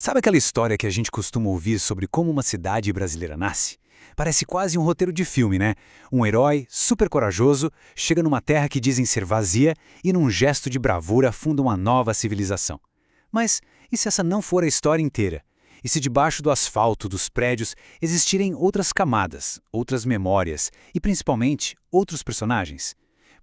Sabe aquela história que a gente costuma ouvir sobre como uma cidade brasileira nasce? Parece quase um roteiro de filme, né? Um herói super corajoso chega numa terra que dizem ser vazia e, num gesto de bravura, funda uma nova civilização. Mas e se essa não for a história inteira? E se debaixo do asfalto dos prédios existirem outras camadas, outras memórias e, principalmente, outros personagens?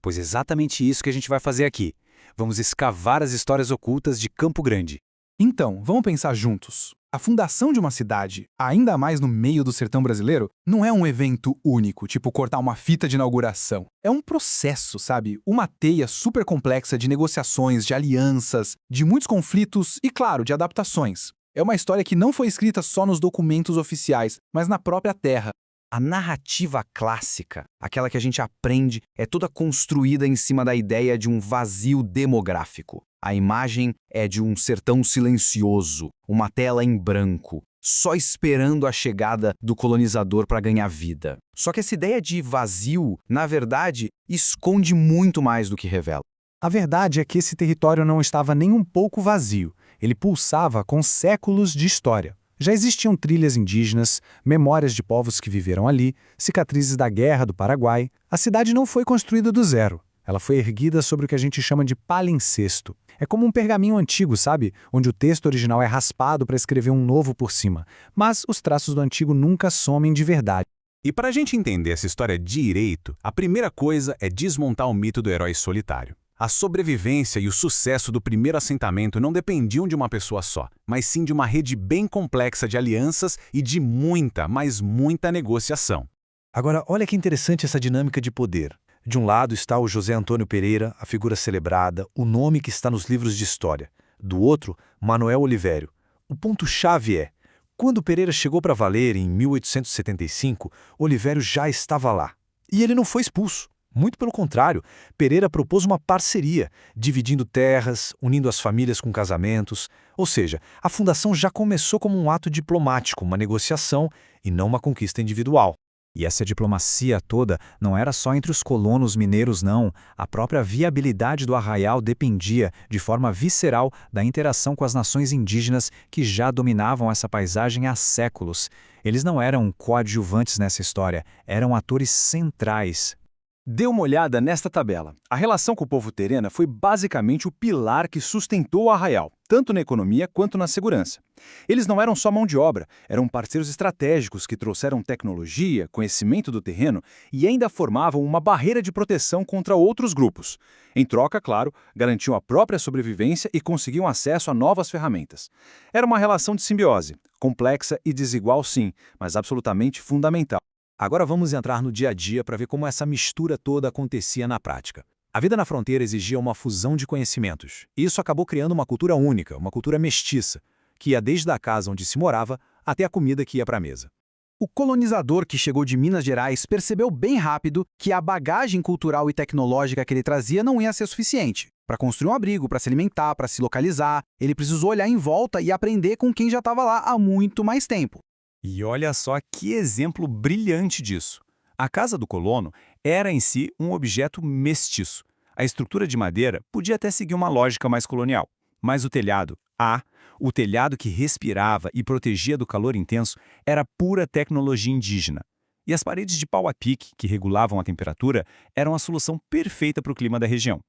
Pois é exatamente isso que a gente vai fazer aqui. Vamos escavar as histórias ocultas de Campo Grande. Então, vamos pensar juntos. A fundação de uma cidade, ainda mais no meio do sertão brasileiro, não é um evento único, tipo cortar uma fita de inauguração. É um processo, sabe? Uma teia super complexa de negociações, de alianças, de muitos conflitos e, claro, de adaptações. É uma história que não foi escrita só nos documentos oficiais, mas na própria terra. A narrativa clássica, aquela que a gente aprende, é toda construída em cima da ideia de um vazio demográfico. A imagem é de um sertão silencioso, uma tela em branco, só esperando a chegada do colonizador para ganhar vida. Só que essa ideia de vazio, na verdade, esconde muito mais do que revela. A verdade é que esse território não estava nem um pouco vazio. Ele pulsava com séculos de história. Já existiam trilhas indígenas, memórias de povos que viveram ali, cicatrizes da Guerra do Paraguai. A cidade não foi construída do zero. Ela foi erguida sobre o que a gente chama de palimpsesto. É como um pergaminho antigo, sabe? Onde o texto original é raspado para escrever um novo por cima. Mas os traços do antigo nunca somem de verdade. E para a gente entender essa história direito, a primeira coisa é desmontar o mito do herói solitário. A sobrevivência e o sucesso do primeiro assentamento não dependiam de uma pessoa só, mas sim de uma rede bem complexa de alianças e de muita, mas muita negociação. Agora, olha que interessante essa dinâmica de poder. De um lado está o José Antônio Pereira, a figura celebrada, o nome que está nos livros de história. Do outro, Manuel Olivério. O ponto-chave é, quando Pereira chegou para valer em 1875, Olivério já estava lá. E ele não foi expulso. Muito pelo contrário, Pereira propôs uma parceria, dividindo terras, unindo as famílias com casamentos. Ou seja, a fundação já começou como um ato diplomático, uma negociação, e não uma conquista individual. E essa diplomacia toda não era só entre os colonos mineiros, não. A própria viabilidade do arraial dependia, de forma visceral, da interação com as nações indígenas que já dominavam essa paisagem há séculos. Eles não eram coadjuvantes nessa história, eram atores centrais. Dê uma olhada nesta tabela. A relação com o povo terena foi basicamente o pilar que sustentou o arraial, tanto na economia quanto na segurança. Eles não eram só mão de obra, eram parceiros estratégicos que trouxeram tecnologia, conhecimento do terreno e ainda formavam uma barreira de proteção contra outros grupos. Em troca, claro, garantiam a própria sobrevivência e conseguiam acesso a novas ferramentas. Era uma relação de simbiose, complexa e desigual sim, mas absolutamente fundamental. Agora vamos entrar no dia a dia para ver como essa mistura toda acontecia na prática. A vida na fronteira exigia uma fusão de conhecimentos. E isso acabou criando uma cultura única, uma cultura mestiça, que ia desde a casa onde se morava até a comida que ia para a mesa. O colonizador que chegou de Minas Gerais percebeu bem rápido que a bagagem cultural e tecnológica que ele trazia não ia ser suficiente. Para construir um abrigo, para se alimentar, para se localizar, ele precisou olhar em volta e aprender com quem já estava lá há muito mais tempo. E olha só que exemplo brilhante disso. A casa do colono era em si um objeto mestiço. A estrutura de madeira podia até seguir uma lógica mais colonial, mas o telhado, o telhado que respirava e protegia do calor intenso, era pura tecnologia indígena. E as paredes de pau a pique, que regulavam a temperatura, eram a solução perfeita para o clima da região.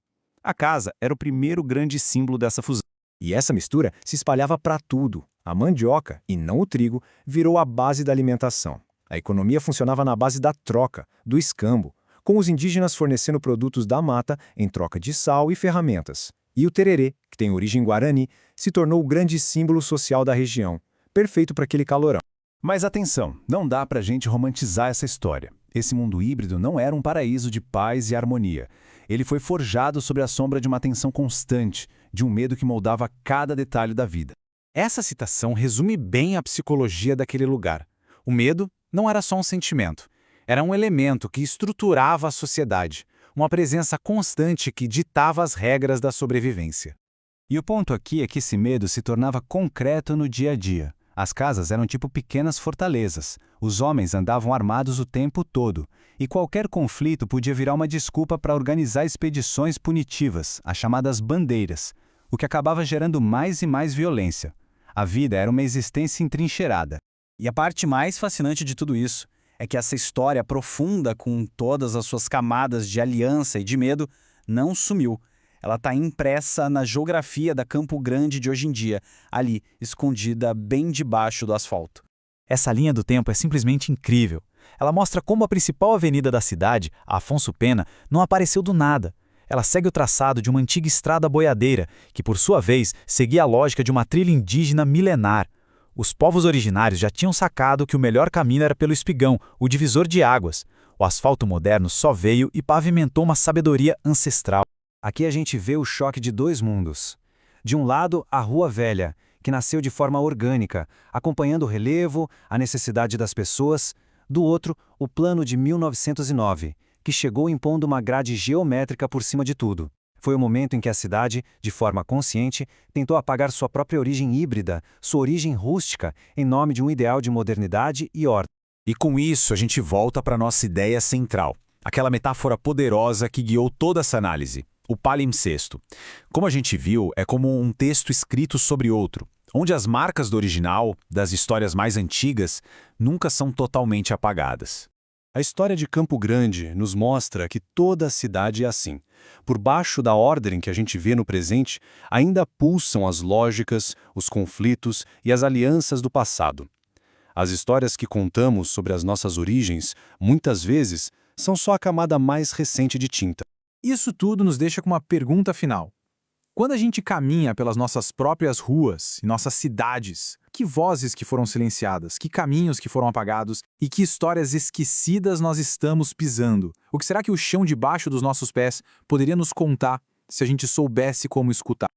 A casa era o primeiro grande símbolo dessa fusão. E essa mistura se espalhava para tudo. A mandioca, e não o trigo, virou a base da alimentação. A economia funcionava na base da troca, do escambo, com os indígenas fornecendo produtos da mata em troca de sal e ferramentas. E o tererê, que tem origem guarani, se tornou o grande símbolo social da região, perfeito para aquele calorão. Mas atenção, não dá pra gente romantizar essa história. Esse mundo híbrido não era um paraíso de paz e harmonia. Ele foi forjado sob a sombra de uma tensão constante, de um medo que moldava cada detalhe da vida. Essa citação resume bem a psicologia daquele lugar. O medo não era só um sentimento, era um elemento que estruturava a sociedade, uma presença constante que ditava as regras da sobrevivência. E o ponto aqui é que esse medo se tornava concreto no dia a dia. As casas eram tipo pequenas fortalezas. Os homens andavam armados o tempo todo. E qualquer conflito podia virar uma desculpa para organizar expedições punitivas, as chamadas bandeiras, o que acabava gerando mais e mais violência. A vida era uma existência entrincheirada. E a parte mais fascinante de tudo isso é que essa história profunda, com todas as suas camadas de aliança e de medo, não sumiu. Ela está impressa na geografia da Campo Grande de hoje em dia, ali, escondida bem debaixo do asfalto. Essa linha do tempo é simplesmente incrível. Ela mostra como a principal avenida da cidade, a Afonso Pena, não apareceu do nada. Ela segue o traçado de uma antiga estrada boiadeira, que por sua vez seguia a lógica de uma trilha indígena milenar. Os povos originários já tinham sacado que o melhor caminho era pelo espigão, o divisor de águas. O asfalto moderno só veio e pavimentou uma sabedoria ancestral. Aqui a gente vê o choque de dois mundos. De um lado, a Rua Velha, que nasceu de forma orgânica, acompanhando o relevo, a necessidade das pessoas. Do outro, o plano de 1909, que chegou impondo uma grade geométrica por cima de tudo. Foi o momento em que a cidade, de forma consciente, tentou apagar sua própria origem híbrida, sua origem rústica, em nome de um ideal de modernidade e ordem. E com isso a gente volta para a nossa ideia central, aquela metáfora poderosa que guiou toda essa análise, o palimpsesto. Como a gente viu, é como um texto escrito sobre outro, onde as marcas do original, das histórias mais antigas, nunca são totalmente apagadas. A história de Campo Grande nos mostra que toda a cidade é assim. Por baixo da ordem que a gente vê no presente, ainda pulsam as lógicas, os conflitos e as alianças do passado. As histórias que contamos sobre as nossas origens, muitas vezes, são só a camada mais recente de tinta. Isso tudo nos deixa com uma pergunta final. Quando a gente caminha pelas nossas próprias ruas e nossas cidades, que vozes que foram silenciadas, que caminhos que foram apagados e que histórias esquecidas nós estamos pisando? O que será que o chão debaixo dos nossos pés poderia nos contar se a gente soubesse como escutar?